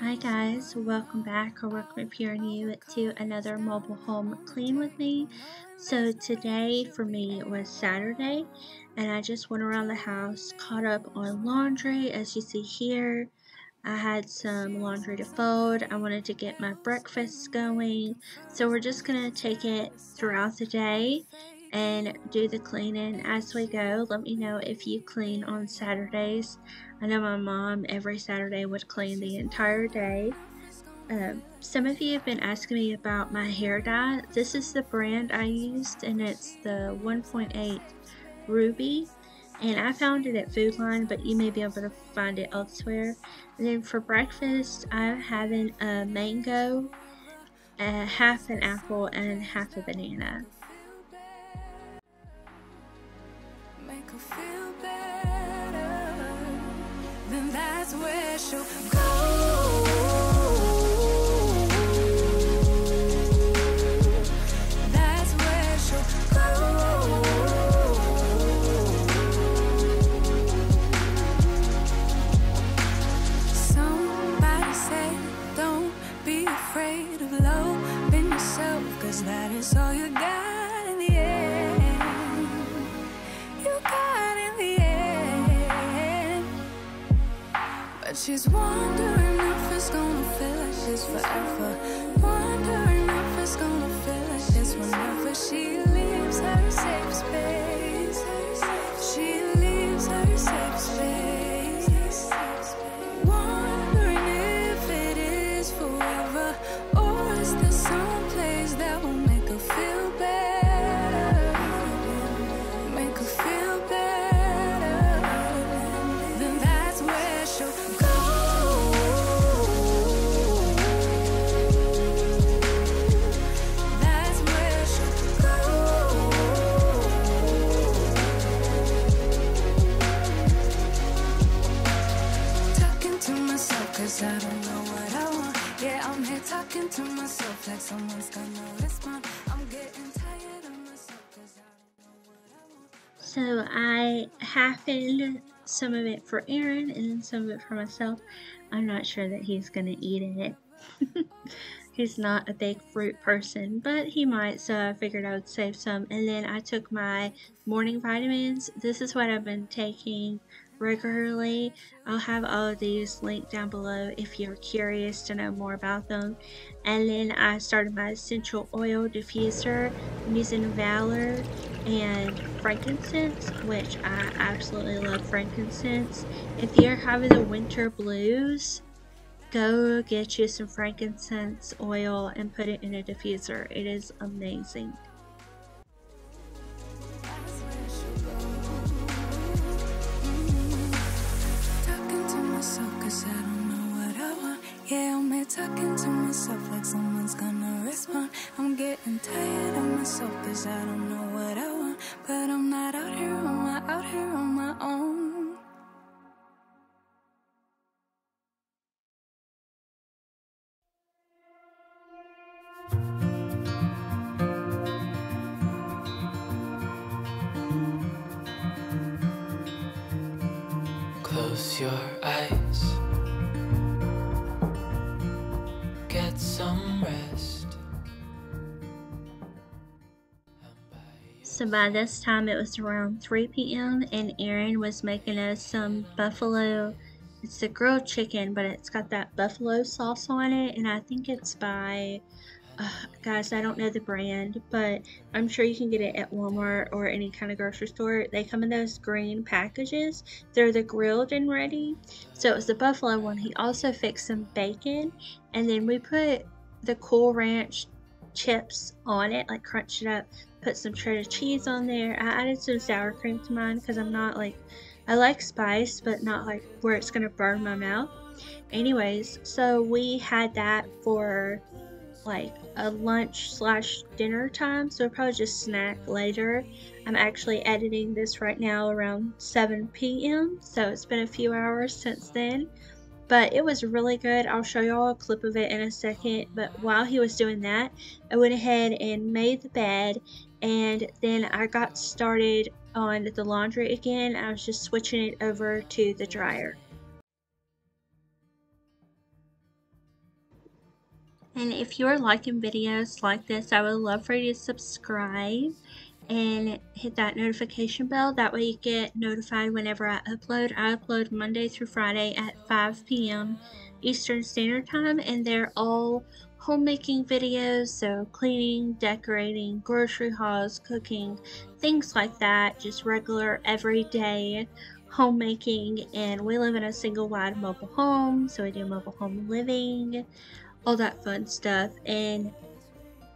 Hi guys, welcome back or welcome if you're new to another mobile home clean with me. So today for me was Saturday and I just went around the house, caught up on laundry. As you see here, I had some laundry to fold. I wanted to get my breakfast going. So we're just going to take it throughout the day and do the cleaning as we go. Let me know if you clean on Saturdays. I know my mom every Saturday would clean the entire day. Some of you have been asking me about my hair dye. This is the brand I used and it's the 1.8 Ruby. And I found it at Food Line, but you may be able to find it elsewhere. And then for breakfast, I'm having a mango, half an apple, and half a banana. Make her feel better, then that's where she'll go. That's where she'll go. Somebody say, don't be afraid of loving yourself, 'cause that is all you got in the end. But she's wondering if it's gonna feel like she's forever. Wondering if it's gonna feel like this whenever she leaves her safe space. She leaves her safe space. Wondering if it is forever, or is there some place that will make her feel better? Make her feel better. Then that's where she'll go. That's where she'll go. Talking to myself 'cause I don't know what I want. Yeah, I'm here talking to myself like someone's gonna respond. I'm getting tired of myself 'cause I don't know what I want. So I half-in some of it for Aaron and then some of it for myself. I'm not sure that he's gonna eat it. He's not a big fruit person, but he might, so I figured I would save some. And then I took my morning vitamins. This is what I've been taking regularly. I'll have all of these linked down below if you're curious to know more about them. And then I started my essential oil diffuser. I'm using Valor and frankincense, which I absolutely love frankincense. If you're having the winter blues, go get you some frankincense oil and put it in a diffuser. It is amazing. Yeah, I'm here talking to myself like someone's gonna respond. I'm getting tired of myself 'cause I don't know what I want. But I'm not out here on my own. Close your eyes. Get some rest. So by this time it was around 3 p.m. and Aaron was making us some buffalo. It's a grilled chicken, but it's got that buffalo sauce on it, and I think it's by guys, I don't know the brand, but I'm sure you can get it at Walmart or any kind of grocery store. They come in those green packages. They're the grilled and ready. So it was the buffalo one. He also fixed some bacon, and then we put the Cool Ranch chips on it, like crunched it up, put some cheddar cheese on there. I added some sour cream to mine because I'm not like, I like spice, but not like where it's gonna burn my mouth. Anyways, so we had that for like a lunch / dinner time, so we'll probably just snack later. I'm actually editing this right now around 7 p.m. so it's been a few hours since then, but it was really good. I'll show y'all a clip of it in a second. But while he was doing that, I went ahead and made the bed, and then I got started on the laundry again. I was just switching it over to the dryer. And if you're liking videos like this, I would love for you to subscribe and hit that notification bell. That way you get notified whenever I upload. I upload Monday through Friday at 5 p.m. Eastern Standard Time, and they're all homemaking videos, so cleaning, decorating, grocery hauls, cooking, things like that, just regular everyday homemaking. And we live in a single wide mobile home, so we do mobile home living, all that fun stuff. And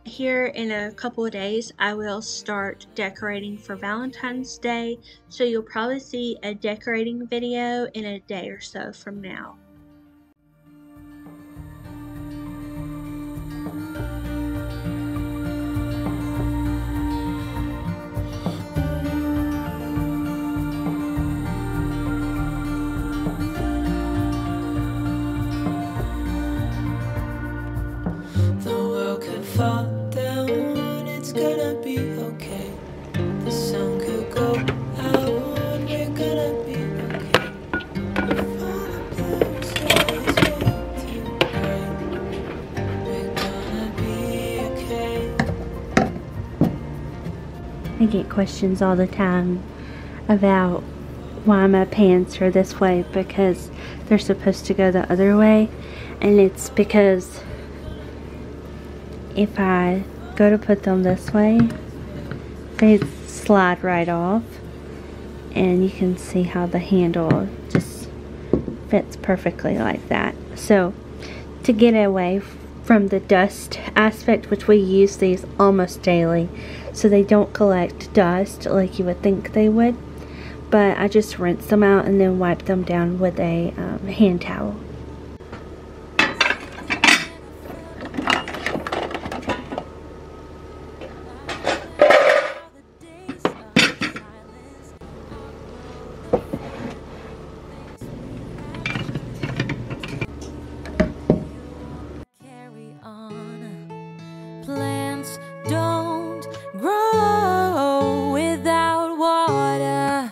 here in a couple of days I will start decorating for Valentine's Day, so you'll probably see a decorating video in a day or so from now. Fall down, it's gonna be okay. The sun could go out, we're gonna be okay. If all the blue skies get too bright, we're gonna be okay. I get questions all the time about why my pants are this way, because they're supposed to go the other way, and it's because if I go to put them this way, they slide right off, and you can see how the handle just fits perfectly like that. So to get away from the dust aspect, which we use these almost daily so they don't collect dust like you would think they would, but I just rinse them out and then wipe them down with a hand towel. Plants don't grow without water,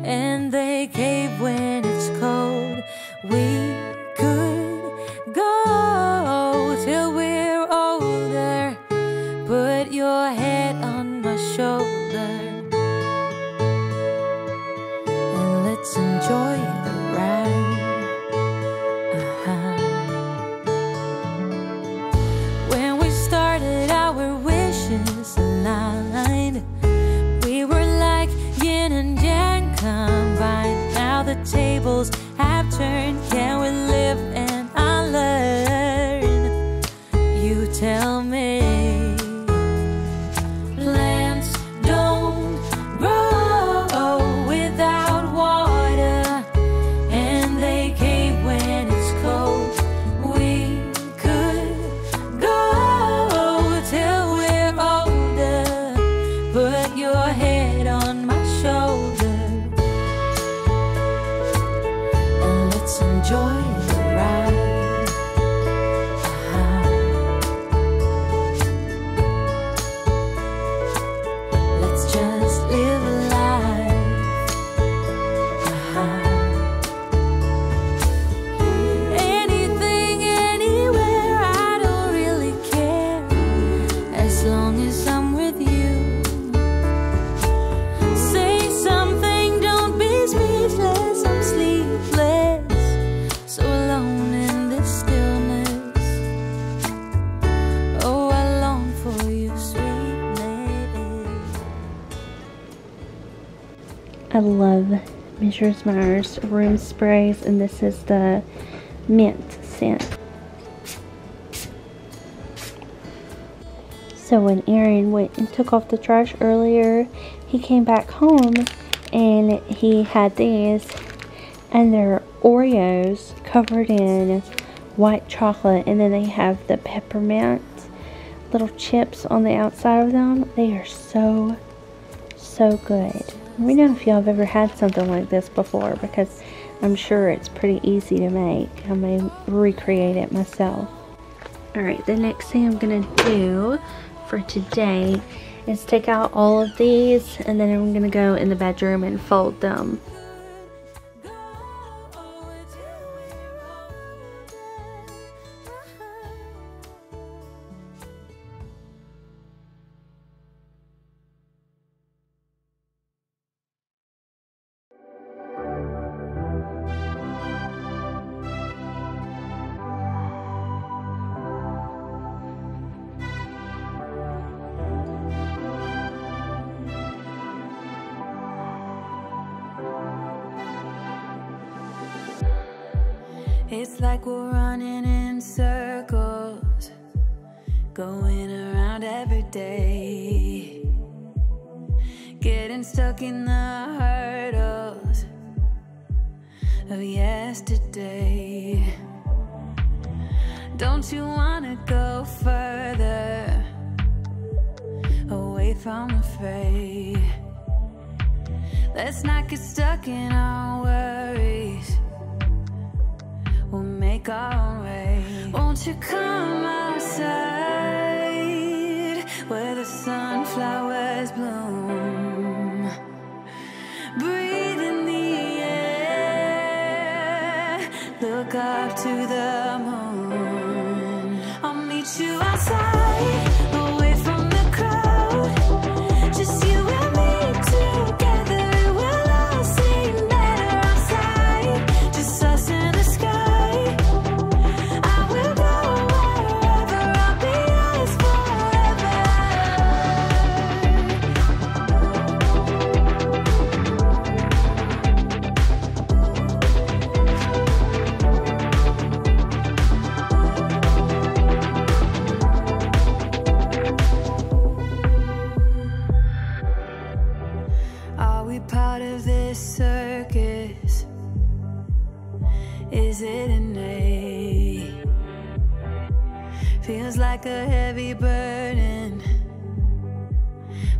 and they cave when it's cold. We could go till we're older. Put your head on my shoulder, and let's enjoy the ride. When we started, our wishes aligned. We were like yin and yang combined. Now the tables have turned. Can we live and unlearn? You tell me. Plants don't grow without water, and they cave when it's cold. We could go till we're older. Put your head on my shoulder, and let's enjoy the ride. Let's just live a life. Anything, anywhere, I don't really care, as long as I'm with you. Say something, don't be speechless. I'm sleepless, so alone in this stillness. Oh, I long for you, sweetness. I love Mrs. Meyer's room sprays, and this is the mint scent. So when Aaron went and took off the trash earlier, he came back home and he had these, and they're Oreos covered in white chocolate, and then they have the peppermint little chips on the outside of them. They are so good. Let me know if y'all have ever had something like this before, because I'm sure it's pretty easy to make. I may recreate it myself. Alright, the next thing I'm gonna do for today is take out all of these, and then I'm gonna go in the bedroom and fold them. It's like we're running in circles, going around every day, getting stuck in the hurdles of yesterday. Don't you wanna go further, away from the fray? Let's not get stuck in our worries, we'll make our own way. Won't you come outside where the sunflowers bloom? Breathe in the air, look up to the moon. I'll meet you outside, away from the crowd, just you and me together. It will all seem better outside, just us in the sky. I will go wherever, I'll be yours forever. Are we part of this circus? Is it innate? Feels like a heavy burden,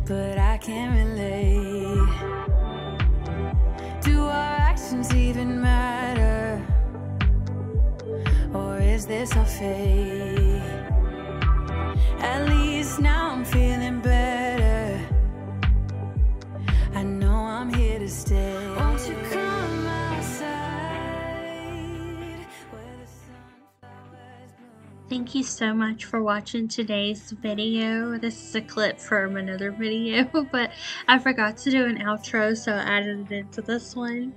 but I can't relate. Do our actions even matter? Or is this our fate? At least now I'm feeling better, I know I'm here to stay. Won't you come outside where the sunflowers bloom? Thank you so much for watching today's video. This is a clip from another video, but I forgot to do an outro, so I added it into this one.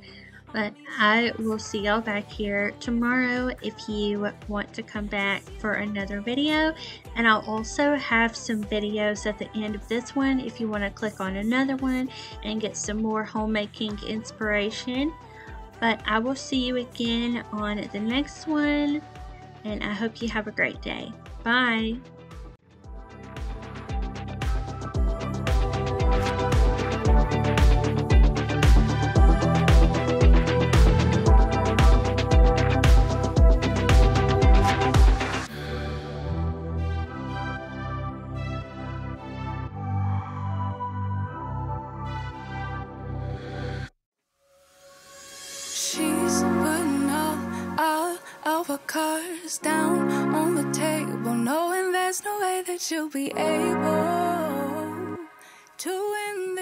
But I will see y'all back here tomorrow if you want to come back for another video. And I'll also have some videos at the end of this one if you want to click on another one and get some more homemaking inspiration. But I will see you again on the next one, and I hope you have a great day. Bye! She's putting all of her cards down on the table, knowing there's no way that you'll be able to win